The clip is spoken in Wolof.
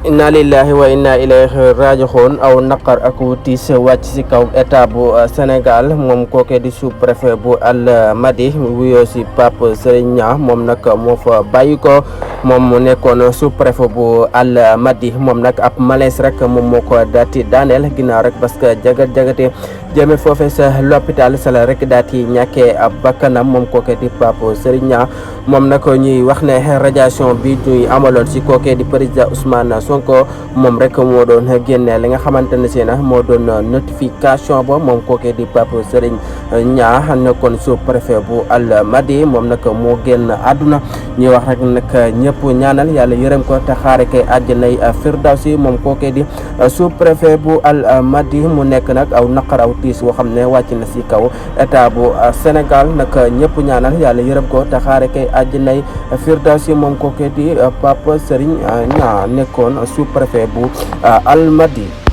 inna lillahi wa inna ilayhi raji'un aw naqar ak tiis wàcc ci kaw état bu Sénégal moom kooke di sous-préfet bu Almadies wuyoo ci Pape Serigne Niang moom nag moo fa bàyyi ko moom mu nekkoon sous-préfet bu Almadies moom nag ab malaise rek moom moo ko daati daaneel ginnaaw rek parce que jagat-jagate jëme foofe sa l'hôpital sala rek daati ñàkkee ab bakkanam moom kooke di Pape Serigne Niang moom nag ñuy wax ne radiation bi ñuy amaloon ci kooke di président Ousmane Sonko moom rek moo doon génne li nga xamante ne si na moo doon notification ba moom kooke di Pape Serigne Niang nekkoon sous-préfet bu Almadies moom nag moo génn àdduna ñuy wax rek nag ñëpp ñaanal yàlla yërëm ko te xaare kay àjjanay firdawsi moom kooke di sous-préfet bu Almadies mu nekk nag aw naqar aw tiis woo xam ne wàcc na si kaw état bu Sénégal nag ñëpp ñaanal yàlla yërëm ko te xaare kay àjjanay firdawsi moom kooke di Pape Serigne Niang nekkoon sous-préfet bu Almadies